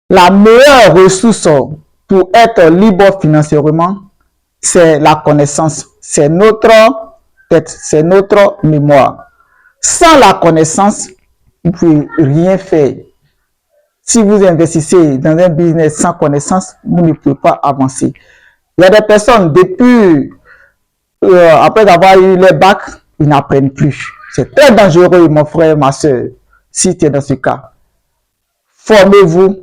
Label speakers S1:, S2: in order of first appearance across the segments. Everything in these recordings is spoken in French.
S1: La meilleure ressource pour être libre financièrement, c'est la connaissance. C'est notre tête, c'est notre mémoire. Sans la connaissance, vous ne pouvez rien faire. Si vous investissez dans un business sans connaissance, vous ne pouvez pas avancer. Il y a des personnes, depuis, après avoir eu les bacs, ils n'apprennent plus. C'est très dangereux, mon frère, ma soeur, si tu es dans ce cas. Formez-vous,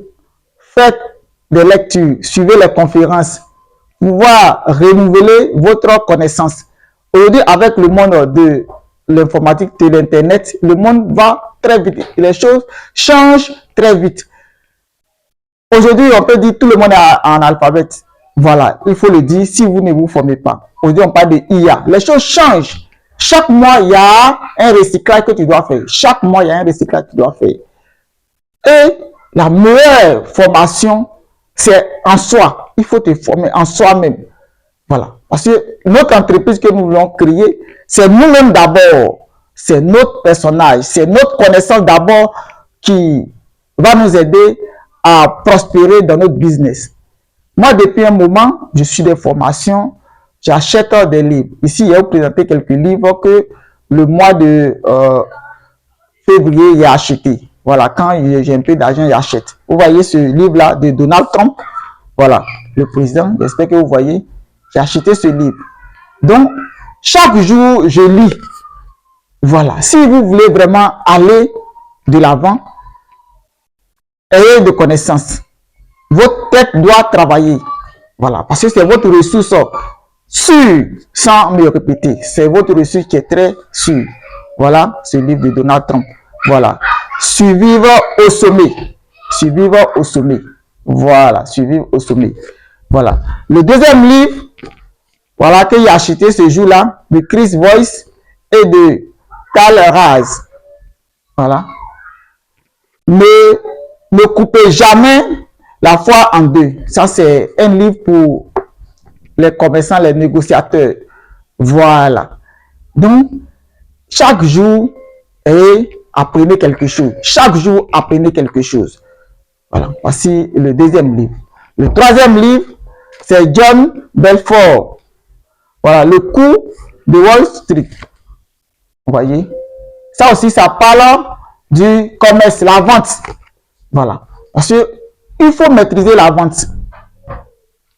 S1: faites des lectures, suivez les conférences, pouvoir renouveler votre connaissance. Aujourd'hui, avec le monde de l'informatique, de l'Internet, le monde va très vite. Les choses changent très vite. Aujourd'hui, on peut dire tout le monde est en alphabète. Voilà, il faut le dire si vous ne vous formez pas. Aujourd'hui, on parle de IA. Les choses changent. Chaque mois, il y a un recyclage que tu dois faire. Chaque mois, il y a un recyclage que tu dois faire. Et la meilleure formation, c'est en soi. Il faut te former en soi-même. Voilà. Parce que notre entreprise que nous voulons créer, c'est nous-mêmes d'abord. C'est notre personnage, c'est notre connaissance d'abord qui va nous aider à prospérer dans notre business. Moi, depuis un moment, je suis des formations, j'achète des livres. Ici, il a présenté quelques livres que le mois de février, j'ai acheté. Voilà, quand j'ai un peu d'argent, j'achète. Vous voyez ce livre-là de Donald Trump. Voilà, le président, j'espère que vous voyez. J'ai acheté ce livre. Donc, chaque jour, je lis. Voilà, si vous voulez vraiment aller de l'avant, ayez de connaissances. Votre tête doit travailler. Voilà, parce que c'est votre ressource sûre, sans me répéter. C'est votre ressource qui est très sûre. Voilà, ce livre de Donald Trump. Voilà, survivre au sommet. Survivre au sommet. Voilà, survivre au sommet. Voilà. Le deuxième livre, voilà, que j'ai acheté ce jour-là, de Chris Voice et de Tal Raz. Voilà. Ne coupez jamais la foi en deux. Ça, c'est un livre pour les commerçants, les négociateurs. Voilà. Donc, chaque jour, apprenez quelque chose. Chaque jour, apprenez quelque chose. Voilà. Voici le deuxième livre. Le troisième livre, c'est John Belfort. Voilà, le coup de Wall Street. Vous voyez? Ça aussi, ça parle du commerce, la vente. Voilà. Parce que il faut maîtriser la vente.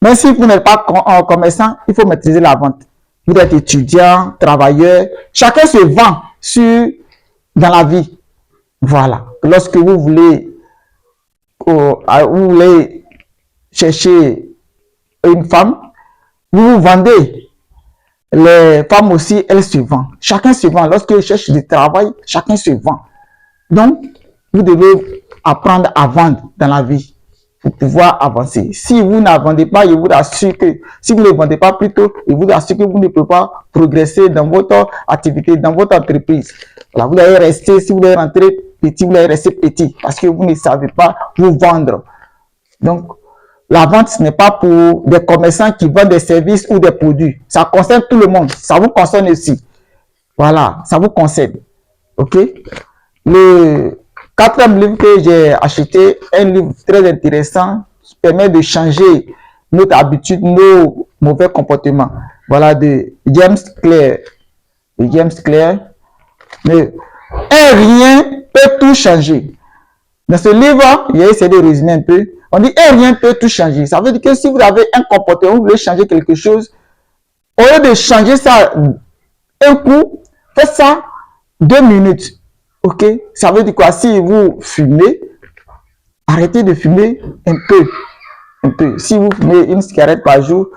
S1: Même si vous n'êtes pas commerçant, il faut maîtriser la vente. Vous êtes étudiant, travailleur. Chacun se vend dans la vie. Voilà. Lorsque vous voulez chercher une femme, vous vous vendez. Les femmes aussi, elles se vendent. Chacun se vend. Lorsqu'ils cherchent du travail, chacun se vend. Donc, vous devez apprendre à vendre dans la vie pour pouvoir avancer. Si vous ne vendez pas, je vous assure que, si vous ne vendez pas plutôt, je vous assure que vous ne pouvez pas progresser dans votre activité, dans votre entreprise. Voilà, vous allez rester, si vous voulez rentrer petit, vous allez rester petit parce que vous ne savez pas vous vendre. Donc, la vente, ce n'est pas pour des commerçants qui vendent des services ou des produits. Ça concerne tout le monde. Ça vous concerne aussi. Voilà, ça vous concerne. OK? Le quatrième livre que j'ai acheté, un livre très intéressant, qui permet de changer notre habitude, nos mauvais comportements. Voilà, de James Clear. De James Clear. Mais un rien peut tout changer. Dans ce livre, il a essayé de résumer un peu. On dit un rien peut tout changer. Ça veut dire que si vous avez un comportement, vous voulez changer quelque chose, au lieu de changer ça un coup, faites ça 2 minutes. OK? Ça veut dire quoi? Si vous fumez, arrêtez de fumer un peu. Un peu. Si vous fumez une cigarette par jour,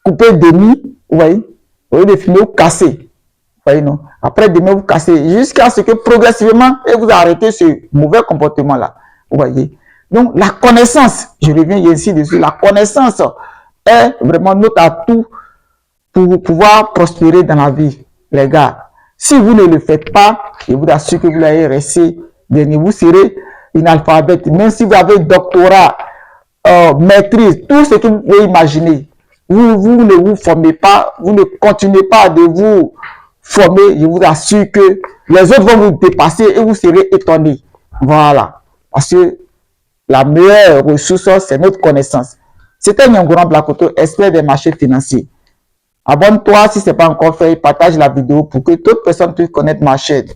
S1: coupez demi, vous voyez? Au lieu de fumer, vous cassez. Vous voyez, non? Après, demain, vous cassez. Jusqu'à ce que progressivement, et vous arrêtez ce mauvais comportement-là. Vous voyez? Donc, la connaissance, je reviens ici dessus, la connaissance est vraiment notre atout pour pouvoir prospérer dans la vie, les gars. Si vous ne le faites pas, je vous assure que vous allez rester dernier. Vous serez analphabète. Même si vous avez doctorat, maîtrise, tout ce que vous pouvez imaginer, vous ne vous formez pas, vous ne continuez pas de vous former, je vous assure que les autres vont vous dépasser et vous serez étonnés. Voilà. Parce que La meilleure ressource, c'est notre connaissance. C'était Nyongorong Blakoto, expert des marchés financiers. Abonne-toi si ce n'est pas encore fait et partage la vidéo pour que d'autres personnes puissent connaître ma chaîne.